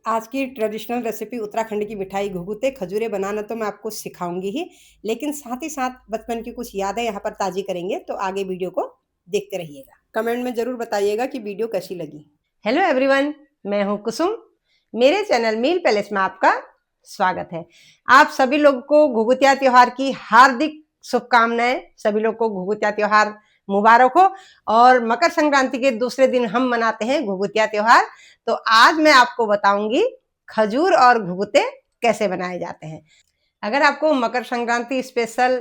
आज की traditional recipe Uttarakhand की मिठाई घुघुते खजूरे बनाना तो मैं आपको सिखाऊंगी ही, लेकिन साथ ही साथ बचपन की कुछ यादें यहाँ पर ताज़ी करेंगे। तो आगे वीडियो को देखते रहिएगा। कमेंट में ज़रूर बताइएगा कि वीडियो कैसी लगी। हेलो एवरीवन, मैं हूं कुसुम। मेरे चैनल मील पैलेस में आपका स्वागत है। आप सभी लोग को घुघुतिया त्योहार की हार्दिक शुभकामनाएं। सभी लोग को घुघुतिया त्योहार मुबारक हो। और मकर संक्रांति के दूसरे दिन हम मनाते हैं घुघुतिया त्योहार। तो आज मैं आपको बताऊंगी खजूर और घुघुते कैसे बनाए जाते हैं। अगर आपको मकर संक्रांति स्पेशल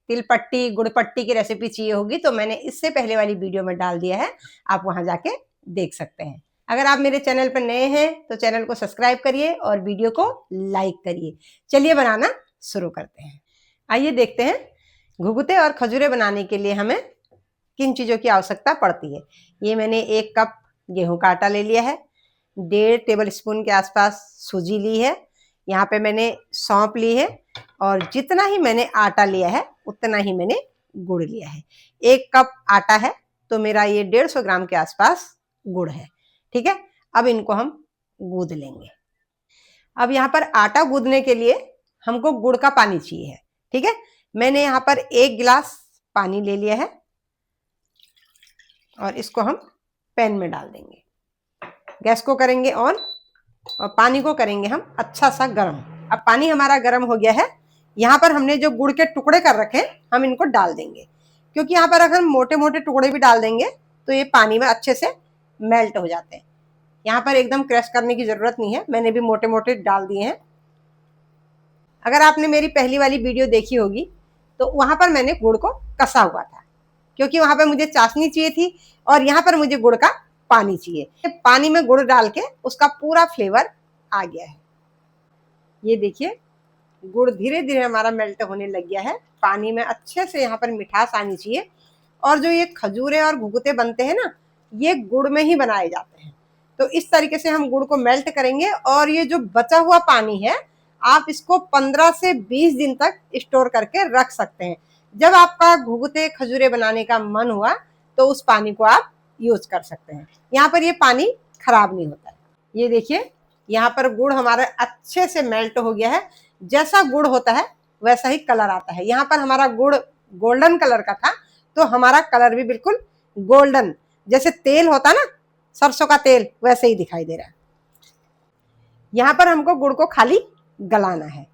तिलपट्टी गुड़पट्टी की रेसिपी चाहिए होगी तो मैंने इससे पहले वाली वीडियो में डाल दिया है, आप वहां जाके देख सकते हैं। अगर आप मेरे चैनल पर नए हैं तो चैनल को सब्सक्राइब करिए और वीडियो को लाइक करिए। चलिए बनाना शुरू करते हैं। आइए देखते हैं घुघुते और खजूरे बनाने के लिए हमें किन चीज़ों की आवश्यकता पड़ती है। ये मैंने 1 कप गेहूं का आटा ले लिया है, 1.5 टेबल स्पून के आसपास सूजी ली है, यहाँ पे मैंने सौंफ ली है और जितना ही मैंने आटा लिया है उतना ही मैंने गुड़ लिया है। 1 कप आटा है तो मेरा ये 150 ग्राम के आसपास गुड़ है। ठीक है, अब इनको हम गूंद लेंगे। अब यहाँ पर आटा गूंदने के लिए हमको गुड़ का पानी चाहिए है। ठीक है, मैंने यहाँ पर 1 गिलास पानी ले लिया है और इसको हम पैन में डाल देंगे। गैस को करेंगे ऑन और पानी को करेंगे हम अच्छा सा गर्म। अब पानी हमारा गर्म हो गया है। यहाँ पर हमने जो गुड़ के टुकड़े कर रखे हैं हम इनको डाल देंगे, क्योंकि यहाँ पर अगर हम मोटे मोटे टुकड़े भी डाल देंगे तो ये पानी में अच्छे से मेल्ट हो जाते हैं। यहाँ पर एकदम क्रश करने की जरूरत नहीं है, मैंने भी मोटे मोटे डाल दिए हैं। अगर आपने मेरी पहली वाली वीडियो देखी होगी तो वहां पर मैंने गुड़ को कसा हुआ था, क्योंकि वहां पर मुझे चाशनी चाहिए थी और यहाँ पर मुझे गुड़ का पानी चाहिए। पानी में गुड़ डाल के उसका पूरा फ्लेवर आ गया है। ये देखिए गुड़ धीरे धीरे हमारा मेल्ट होने लग गया है। पानी में अच्छे से यहाँ पर मिठास आनी चाहिए। और जो ये खजूरे और घुघुते बनते हैं ना, ये गुड़ में ही बनाए जाते हैं। तो इस तरीके से हम गुड़ को मेल्ट करेंगे और ये जो बचा हुआ पानी है आप इसको 15 से 20 दिन तक स्टोर करके रख सकते हैं। जब आपका घुघुते खजूरे बनाने का मन हुआ तो उस पानी को आप यूज कर सकते हैं। यहाँ पर ये पानी खराब नहीं होता है। ये देखिए यहाँ पर गुड़ हमारा अच्छे से मेल्ट हो गया है। जैसा गुड़ होता है वैसा ही कलर आता है। यहाँ पर हमारा गुड़ गोल्डन कलर का था तो हमारा कलर भी बिल्कुल गोल्डन, जैसे तेल होता ना सरसों का तेल, वैसे ही दिखाई दे रहा है। यहाँ पर हमको गुड़ को खाली गलाना है।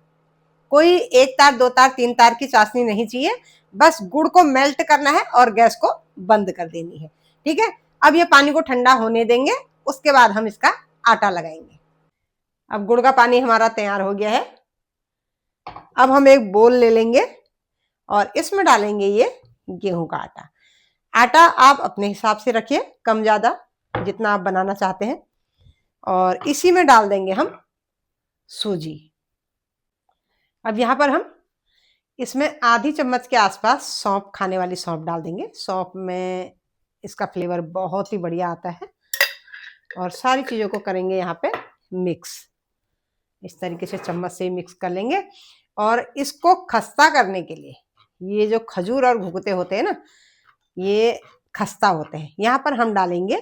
कोई 1 तार 2 तार 3 तार की चाशनी नहीं चाहिए, बस गुड़ को मेल्ट करना है और गैस को बंद कर देनी है। ठीक है, अब ये पानी को ठंडा होने देंगे, उसके बाद हम इसका आटा लगाएंगे। अब गुड़ का पानी हमारा तैयार हो गया है। अब हम एक बोल ले लेंगे और इसमें डालेंगे ये गेहूं का आटा। आटा आप अपने हिसाब से रखिए, कम ज्यादा जितना आप बनाना चाहते हैं। और इसी में डाल देंगे हम सूजी। अब यहाँ पर हम इसमें आधी चम्मच के आसपास सौंफ, खाने वाली सौंफ डाल देंगे। सौंफ में इसका फ्लेवर बहुत ही बढ़िया आता है। और सारी चीज़ों को करेंगे यहाँ पे मिक्स। इस तरीके से चम्मच से मिक्स कर लेंगे। और इसको खस्ता करने के लिए, ये जो खजूर और घुघुते होते हैं ना, ये खस्ता होते हैं। यहाँ पर हम डालेंगे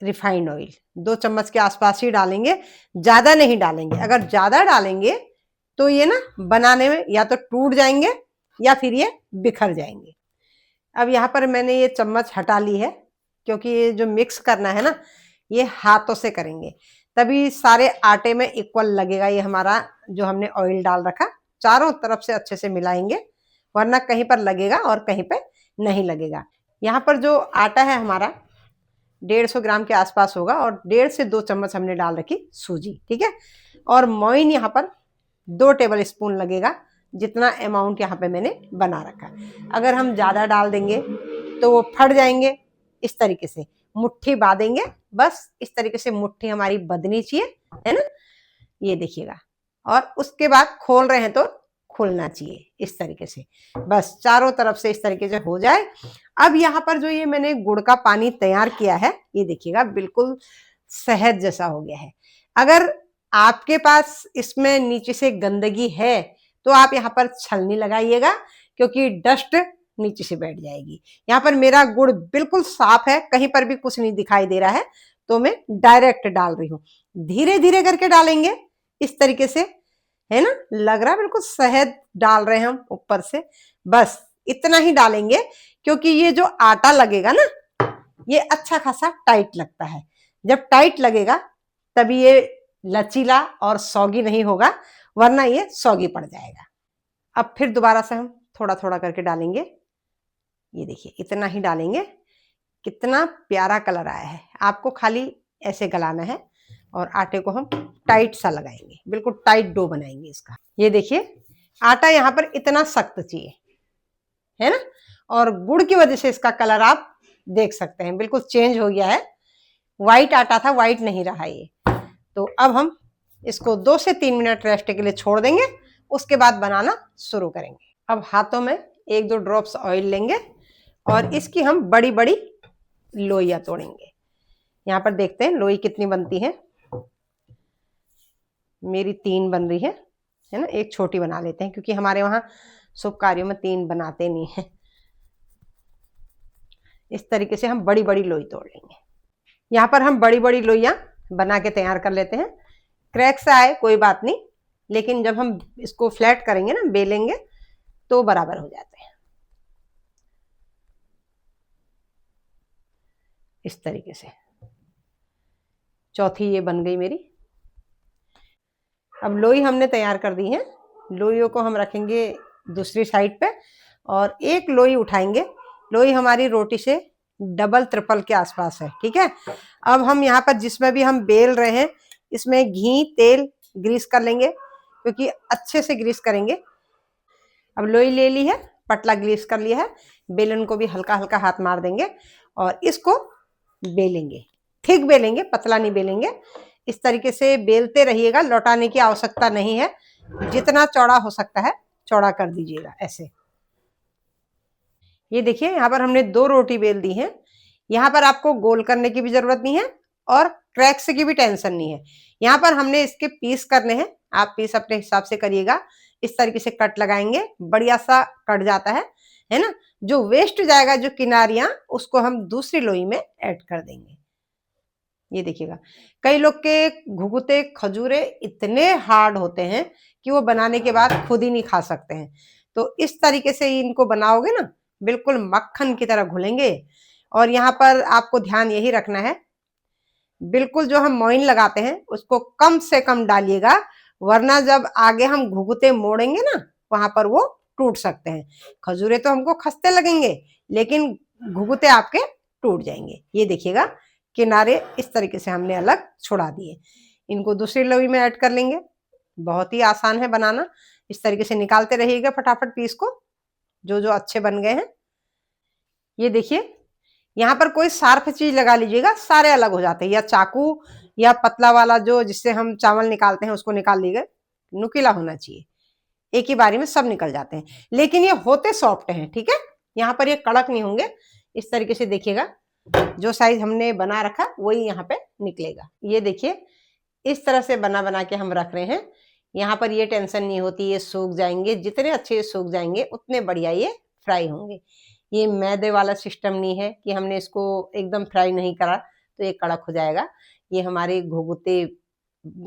रिफाइंड ऑयल। 2 चम्मच के आसपास ही डालेंगे, ज़्यादा नहीं डालेंगे। अगर ज़्यादा डालेंगे तो ये ना बनाने में या तो टूट जाएंगे या फिर ये बिखर जाएंगे। अब यहाँ पर मैंने ये चम्मच हटा ली है, क्योंकि ये जो मिक्स करना है ना ये हाथों से करेंगे, तभी सारे आटे में इक्वल लगेगा। ये हमारा जो हमने ऑयल डाल रखा चारों तरफ से अच्छे से मिलाएंगे, वरना कहीं पर लगेगा और कहीं पे नहीं लगेगा। यहाँ पर जो आटा है हमारा 150 ग्राम के आसपास होगा और 1.5 से 2 चम्मच हमने डाल रखी सूजी। ठीक है, और मोइन यहाँ पर 2 टेबल स्पून लगेगा, जितना अमाउंट यहाँ पे मैंने बना रखा। अगर हम ज़्यादा डाल देंगे तो वो फट जाएंगे। इस तरीके से मुट्ठी बांधेंगे, बस इस तरीके से मुट्ठी हमारी बंधनी चाहिए, है ना। ये देखिएगा, और उसके बाद खोल रहे हैं तो खुलना चाहिए इस तरीके से, बस चारों तरफ से इस तरीके से हो जाए। अब यहाँ पर जो ये मैंने गुड़ का पानी तैयार किया है, ये देखिएगा बिल्कुल शहद जैसा हो गया है। अगर आपके पास इसमें नीचे से गंदगी है तो आप यहाँ पर छलनी लगाइएगा, क्योंकि डस्ट नीचे से बैठ जाएगी। यहाँ पर मेरा गुड़ बिल्कुल साफ है, कहीं पर भी कुछ नहीं दिखाई दे रहा है। तो मैं डायरेक्ट डाल रही हूँ। धीरे धीरे करके डालेंगे इस तरीके से, है ना, लग रहा है बिल्कुल शहद डाल रहे हैं हम ऊपर से। बस इतना ही डालेंगे, क्योंकि ये जो आटा लगेगा ना, ये अच्छा खासा टाइट लगता है। जब टाइट लगेगा तभी ये लचीला और सौगी नहीं होगा, वरना ये सौगी पड़ जाएगा। अब फिर दोबारा से हम थोड़ा थोड़ा करके डालेंगे। ये देखिए इतना ही डालेंगे। कितना प्यारा कलर आया है। आपको खाली ऐसे गलाना है और आटे को हम टाइट सा लगाएंगे, बिल्कुल टाइट डो बनाएंगे इसका। ये देखिए आटा यहाँ पर इतना सख्त चाहिए, है ना, और गुड़ की वजह से इसका कलर आप देख सकते हैं बिल्कुल चेंज हो गया है। व्हाइट आटा था, व्हाइट नहीं रहा ये। तो अब हम इसको 2 से 3 मिनट रेस्ट के लिए छोड़ देंगे, उसके बाद बनाना शुरू करेंगे। अब हाथों में 1-2 ड्रॉप्स ऑयल लेंगे और इसकी हम बड़ी बड़ी लोइयां तोड़ेंगे। यहाँ पर देखते हैं लोई कितनी बनती है। मेरी 3 बन रही है ना, एक छोटी बना लेते हैं क्योंकि हमारे वहां शुभ कार्यों में 3 बनाते नहीं है। इस तरीके से हम बड़ी बड़ी लोई तोड़ लेंगे। यहाँ पर हम बड़ी बड़ी लोइयां बना के तैयार कर लेते हैं। क्रैक से आए कोई बात नहीं, लेकिन जब हम इसको फ्लैट करेंगे ना, बेलेंगे, तो बराबर हो जाते हैं। इस तरीके से चौथी ये बन गई मेरी। अब लोई हमने तैयार कर दी है। लोइयों को हम रखेंगे दूसरी साइड पे और एक लोई उठाएंगे। लोई हमारी रोटी से डबल ट्रिपल के आसपास है, ठीक है। अब हम यहाँ पर जिसमें भी हम बेल रहे हैं, इसमें घी तेल ग्रीस कर लेंगे, क्योंकि अच्छे से ग्रीस करेंगे। अब लोई ले ली है, पटला ग्रीस कर लिया है। बेलन को भी हल्का हल्का हाथ मार देंगे और इसको बेलेंगे। ठीक बेलेंगे, पतला नहीं बेलेंगे। इस तरीके से बेलते रहिएगा, लौटाने की आवश्यकता नहीं है। जितना चौड़ा हो सकता है चौड़ा कर दीजिएगा ऐसे। ये देखिए यहाँ पर हमने 2 रोटी बेल दी है। यहाँ पर आपको गोल करने की भी जरूरत नहीं है और क्रैक्स की भी टेंशन नहीं है। यहाँ पर हमने इसके पीस करने हैं। आप पीस अपने हिसाब से करिएगा। इस तरीके से कट लगाएंगे, बढ़िया सा कट जाता है ना। जो वेस्ट जाएगा, जो किनारियां, उसको हम दूसरी लोई में ऐड कर देंगे। ये देखिएगा, कई लोग के घुघुते खजूरे इतने हार्ड होते हैं कि वो बनाने के बाद खुद ही नहीं खा सकते हैं। तो इस तरीके से इनको बनाओगे ना, बिल्कुल मक्खन की तरह घुलेंगे। और यहाँ पर आपको ध्यान यही रखना है, बिल्कुल जो हम मोइन लगाते हैं उसको कम से कम डालिएगा, वरना जब आगे हम घुघुते मोड़ेंगे ना, वहां पर वो टूट सकते हैं। खजूरे तो हमको खस्ते लगेंगे, लेकिन घुघुते आपके टूट जाएंगे। ये देखिएगा किनारे इस तरीके से हमने अलग छुड़ा दिए। इनको दूसरी लोई में ऐड कर लेंगे। बहुत ही आसान है बनाना। इस तरीके से निकालते रहिएगा फटाफट पीस को, जो जो अच्छे बन गए हैं। ये देखिए यहाँ पर कोई शार्प चीज लगा लीजिएगा, सारे अलग हो जाते हैं। या चाकू या पतला वाला जो जिससे हम चावल निकालते हैं उसको निकाल लीजिएगा। नुकीला होना चाहिए, एक ही बारी में सब निकल जाते हैं। लेकिन ये होते सॉफ्ट हैं, ठीक है। यहाँ पर ये कड़क नहीं होंगे। इस तरीके से देखिएगा, जो साइज हमने बना रखा वही यहाँ पे निकलेगा। ये देखिए इस तरह से बना बना के हम रख रहे हैं। यहाँ पर ये टेंशन नहीं होती, ये सूख जाएंगे। जितने अच्छे ये सूख जाएंगे उतने बढ़िया ये फ्राई होंगे। ये मैदे वाला सिस्टम नहीं है कि हमने इसको एकदम फ्राई नहीं करा तो ये कड़क हो जाएगा। ये हमारे घुघुते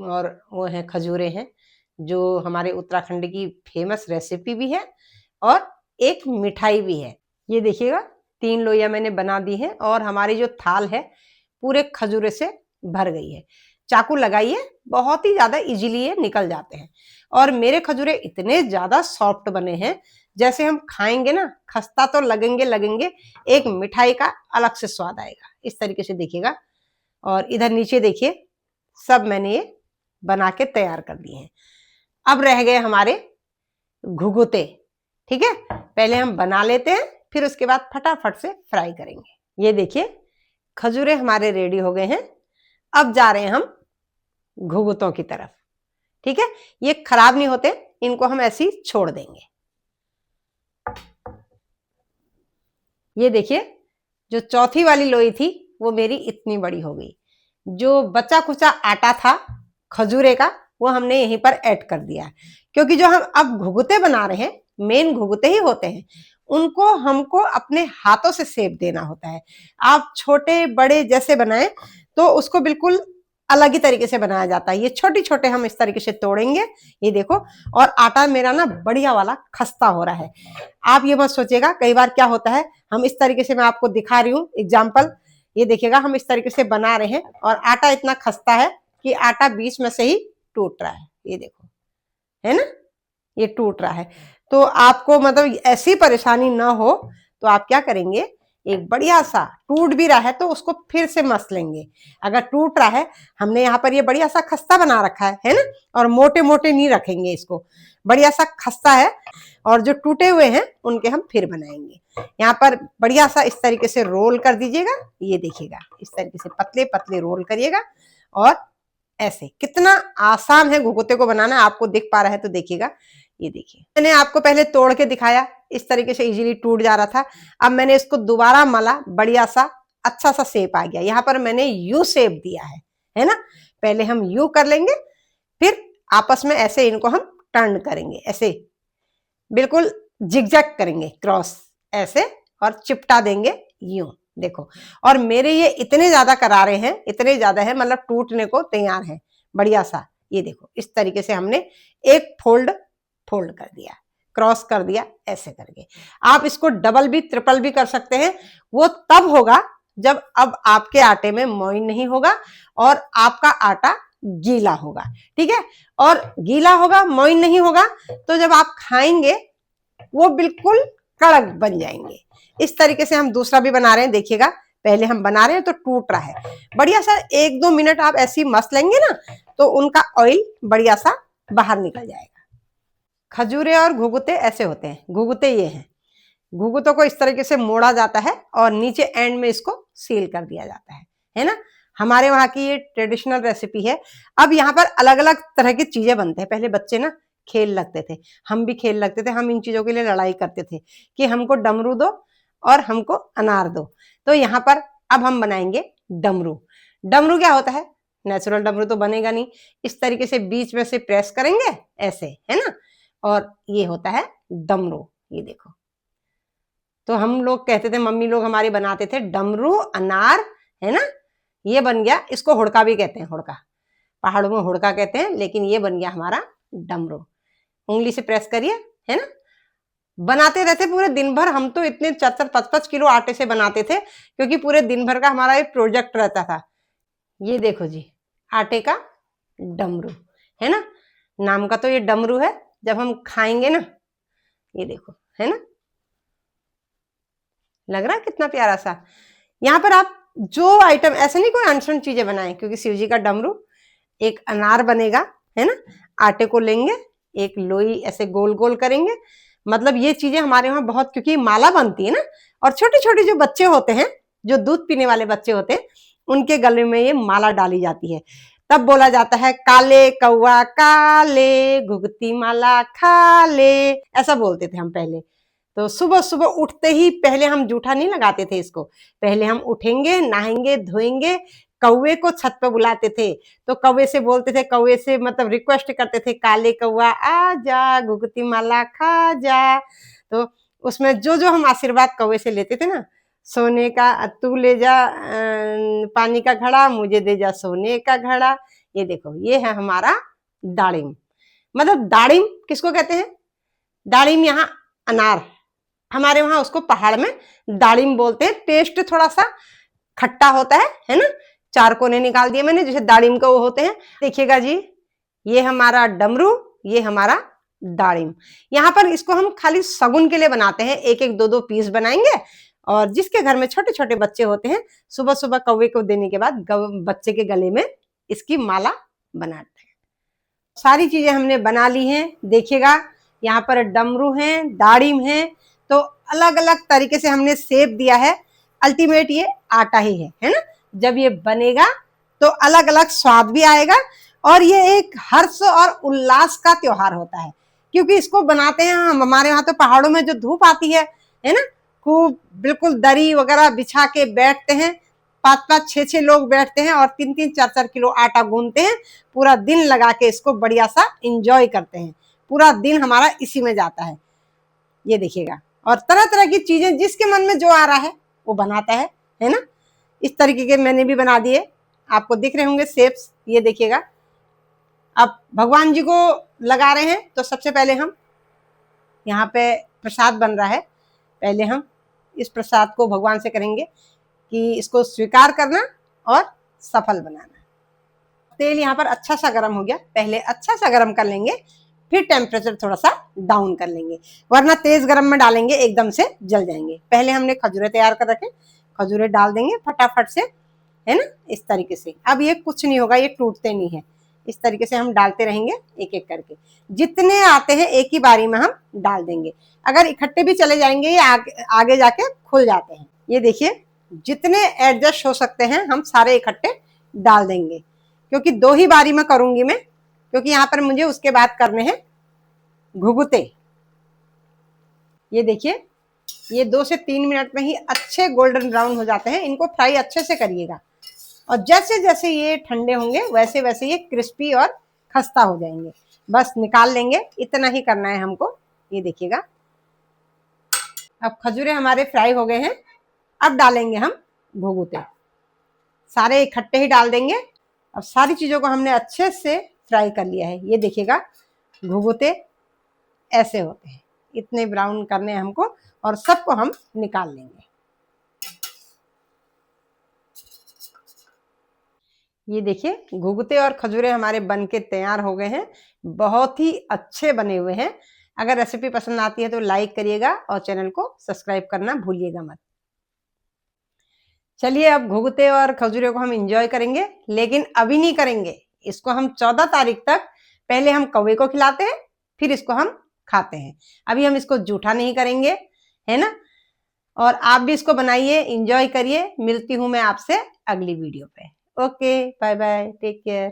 और वो हैं खजूरे हैं, जो हमारे उत्तराखंड की फेमस रेसिपी भी है और एक मिठाई भी है। ये देखिएगा 3 लोइयां मैंने बना दी है और हमारी जो थाल है पूरे खजूरे से भर गई है। चाकू लगाइए, बहुत ही ज्यादा इजीली ये निकल जाते हैं। और मेरे खजूरे इतने ज्यादा सॉफ्ट बने हैं, जैसे हम खाएंगे ना, खस्ता तो लगेंगे, एक मिठाई का अलग से स्वाद आएगा। इस तरीके से देखिएगा। और इधर नीचे देखिए, सब मैंने ये बना के तैयार कर दिए हैं। अब रह गए हमारे घुघुते, ठीक है। पहले हम बना लेते हैं, फिर उसके बाद फटाफट से फ्राई करेंगे। ये देखिए खजूरे हमारे रेडी हो गए हैं। अब जा रहे हैं हम घुघुतों की तरफ, ठीक है। ये खराब नहीं होते, इनको हम ऐसे ही छोड़ देंगे। ये देखिए जो चौथी वाली लोई थी वो मेरी इतनी बड़ी हो गई। जो बचा कुचा आटा था खजूरे का, वो हमने यहीं पर ऐड कर दिया है, क्योंकि जो हम अब घुघुते बना रहे हैं, मेन घुघुते ही होते हैं, उनको हमको अपने हाथों से शेप देना होता है। आप छोटे बड़े जैसे बनाएं, तो उसको बिल्कुल अलग ही तरीके से बनाया जाता है। ये छोटे छोटे हम इस तरीके से तोड़ेंगे, ये देखो। और आटा मेरा ना बढ़िया वाला खस्ता हो रहा है। आप ये मत सोचिएगा, कई बार क्या होता है, हम इस तरीके से, मैं आपको दिखा रही हूँ एग्जाम्पल, ये देखिएगा हम इस तरीके से बना रहे हैं और आटा इतना खस्ता है कि आटा बीच में से ही टूट रहा है, ये देखो, है ना, ये टूट रहा है। तो आपको मतलब ऐसी परेशानी ना हो तो आप क्या करेंगे, एक बढ़िया सा, टूट भी रहा है तो उसको फिर से मस लेंगे। अगर टूट रहा है, हमने यहाँ पर ये बढ़िया सा खस्ता बना रखा है ना, और मोटे मोटे नहीं रखेंगे इसको, बढ़िया सा खस्ता है। और जो टूटे हुए हैं उनके हम फिर बनाएंगे। यहाँ पर बढ़िया सा इस तरीके से रोल कर दीजिएगा, ये देखिएगा, इस तरीके से पतले पतले रोल करिएगा। और ऐसे कितना आसान है घुघुते को बनाना, आपको दिख पा रहा है तो देखिएगा, ये देखिए, मैंने आपको पहले तोड़ के दिखाया, इस तरीके से इजीली टूट जा रहा था। अब मैंने इसको दोबारा मला, बढ़िया सा अच्छा सा शेप आ गया। यहाँ पर मैंने यू शेप दिया है ना। पहले हम यू कर लेंगे, फिर आपस में ऐसे इनको हम टर्न करेंगे, ऐसे बिल्कुल जिगजैग करेंगे, क्रॉस ऐसे, और चिपटा देंगे यूं, देखो। और मेरे ये इतने ज्यादा करारे हैं, इतने ज्यादा है, मतलब टूटने को तैयार है, बढ़िया सा, ये देखो। इस तरीके से हमने एक फोल्ड कर दिया, क्रॉस कर दिया, ऐसे करके। आप इसको डबल भी ट्रिपल भी कर सकते हैं। वो तब होगा जब अब आपके आटे में मोइन नहीं होगा और आपका आटा गीला होगा, ठीक है। और गीला होगा, मोइन नहीं होगा, तो जब आप खाएंगे वो बिल्कुल कड़क बन जाएंगे। इस तरीके से हम दूसरा भी बना रहे हैं, देखिएगा। पहले हम बना रहे हैं तो टूट रहा है, बढ़िया सा 1-2 मिनट आप ऐसी मस लेंगे ना, तो उनका ऑयल बढ़िया सा बाहर निकल जाएगा। खजूरे और घुघुते ऐसे होते हैं। घुघुते ये हैं, घुघुतों को इस तरीके से मोड़ा जाता है और नीचे एंड में इसको सील कर दिया जाता है ना। हमारे वहां की ये ट्रेडिशनल रेसिपी है। अब यहाँ पर अलग अलग तरह की चीजें बनते हैं। पहले बच्चे ना खेल लगते थे, हम भी खेल लगते थे, हम इन चीजों के लिए लड़ाई करते थे कि हमको डमरू दो और हमको अनार दो। तो यहाँ पर अब हम बनाएंगे डमरू। डमरू क्या होता है, नेचुरल डमरू तो बनेगा नहीं, इस तरीके से बीच में से प्रेस करेंगे ऐसे, है ना, और ये होता है डमरू, ये देखो। तो हम लोग कहते थे, मम्मी लोग हमारे बनाते थे डमरू अनार, है ना। ये बन गया, इसको हुड़का भी कहते हैं, हुड़का, पहाड़ों में हुड़का कहते हैं, लेकिन ये बन गया हमारा डमरू। उंगली से प्रेस करिए, है ना। बनाते रहते पूरे दिन भर, हम तो इतने 4-4, 5-5 किलो आटे से बनाते थे, क्योंकि पूरे दिन भर का हमारा एक प्रोजेक्ट रहता था। ये देखो जी, आटे का डमरू, है ना, नाम का तो ये डमरू है। जब हम खाएंगे ना, ये देखो, है ना, लग रहा है कितना प्यारा सा। यहाँ पर आप जो आइटम, ऐसे नहीं कोई अनसन चीजें बनाएं, क्योंकि शिव जी का डमरू, एक अनार बनेगा, है ना। आटे को लेंगे, एक लोई ऐसे गोल गोल करेंगे, मतलब ये चीजें हमारे वहां बहुत, क्योंकि माला बनती है ना। और छोटे छोटे जो बच्चे होते हैं, जो दूध पीने वाले बच्चे होते हैं, उनके गले में ये माला डाली जाती है। तब बोला जाता है, काले कौआ काले, घुघती माला खा ले, ऐसा बोलते थे हम पहले। तो सुबह सुबह उठते ही पहले हम जूठा नहीं लगाते थे इसको, पहले हम उठेंगे, नहाएंगे, धोएंगे, कौवे को छत पे बुलाते थे, तो कौवे से बोलते थे, कौवे से मतलब रिक्वेस्ट करते थे, काले कौआ आ जा, घुघती माला खा जा। तो उसमें जो जो हम आशीर्वाद कौवे से लेते थे ना, सोने का तू ले जा पानी का घड़ा, मुझे दे जा सोने का घड़ा। ये देखो, ये है हमारा दाड़िम। मतलब दाड़िम किसको कहते हैं, दाड़िम यहाँ अनार, हमारे वहां उसको पहाड़ में दाड़िम बोलते हैं। टेस्ट थोड़ा सा खट्टा होता है ना। 4 कोने निकाल दिए मैंने, जैसे दाड़िम का वो होते हैं। देखिएगा जी, ये हमारा डमरू, ये हमारा दाड़िम। यहाँ पर इसको हम खाली सगुन के लिए बनाते हैं, 1-1, 2-2 पीस बनाएंगे। और जिसके घर में छोटे छोटे बच्चे होते हैं, सुबह सुबह कौवे को देने के बाद बच्चे के गले में इसकी माला बनाते हैं। सारी चीजें हमने बना ली हैं, देखिएगा। यहाँ पर डमरू है, दाड़िम है, तो अलग अलग तरीके से हमने शेप दिया है। अल्टीमेट ये आटा ही है ना। जब ये बनेगा तो अलग अलग स्वाद भी आएगा, और ये एक हर्ष और उल्लास का त्योहार होता है, क्योंकि इसको बनाते हैं हम। हमारे यहाँ तो पहाड़ों में जो धूप आती है ना, खूब बिल्कुल दरी वगैरह बिछा के बैठते हैं, 5-5, 6-6 लोग बैठते हैं और 3-3, 4-4 किलो आटा गूंथते हैं, पूरा दिन लगा के इसको बढ़िया सा इंजॉय करते हैं। पूरा दिन हमारा इसी में जाता है, ये देखिएगा। और तरह तरह की चीजें जिसके मन में जो आ रहा है वो बनाता है ना। इस तरीके के मैंने भी बना दिए, आपको दिख रहे होंगे शेप्स, ये देखिएगा। अब भगवान जी को लगा रहे हैं, तो सबसे पहले हम यहाँ पे प्रसाद बन रहा है, पहले हम इस प्रसाद को भगवान से करेंगे कि इसको स्वीकार करना और सफल बनाना। तेल यहाँ पर अच्छा सा गर्म हो गया, पहले अच्छा सा गर्म कर लेंगे, फिर टेम्परेचर थोड़ा सा डाउन कर लेंगे, वरना तेज गर्म में डालेंगे एकदम से जल जाएंगे। पहले हमने खजूरें तैयार कर रखे, खजूरें डाल देंगे फटाफट से, है ना, इस तरीके से। अब ये कुछ नहीं होगा, ये टूटते नहीं है, इस तरीके से हम डालते रहेंगे एक एक करके, जितने आते हैं एक ही बारी में हम डाल देंगे। अगर इकट्ठे भी चले जाएंगे ये आगे जाके खुल जाते हैं। ये देखिए, जितने एडजस्ट हो सकते हैं हम सारे इकट्ठे डाल देंगे, क्योंकि 2 ही बारी में करूंगी मैं, क्योंकि यहाँ पर मुझे उसके बाद करने हैं घुघुते। ये देखिए, ये 2 से 3 मिनट में ही अच्छे गोल्डन ब्राउन हो जाते हैं, इनको फ्राई अच्छे से करिएगा। और जैसे जैसे ये ठंडे होंगे वैसे वैसे ये क्रिस्पी और खस्ता हो जाएंगे। बस निकाल लेंगे, इतना ही करना है हमको। ये देखिएगा, अब खजूरें हमारे फ्राई हो गए हैं। अब डालेंगे हम घुघुते, सारे इकट्ठे ही डाल देंगे। अब सारी चीजों को हमने अच्छे से फ्राई कर लिया है। ये देखिएगा, घुघुते ऐसे होते हैं, इतने ब्राउन करने हैं हमको, और सबको हम निकाल लेंगे। ये देखिए, घुघुते और खजूरे हमारे बनके तैयार हो गए हैं, बहुत ही अच्छे बने हुए हैं। अगर रेसिपी पसंद आती है तो लाइक करिएगा और चैनल को सब्सक्राइब करना भूलिएगा मत। चलिए, अब घुघुते और खजूरे को हम एंजॉय करेंगे, लेकिन अभी नहीं करेंगे, इसको हम 14 तारीख तक पहले हम कौवे को खिलाते हैं, फिर इसको हम खाते हैं। अभी हम इसको जूठा नहीं करेंगे, है ना। और आप भी इसको बनाइए, एंजॉय करिए। मिलती हूं मैं आपसे अगली वीडियो पे। Okay, bye bye, take care.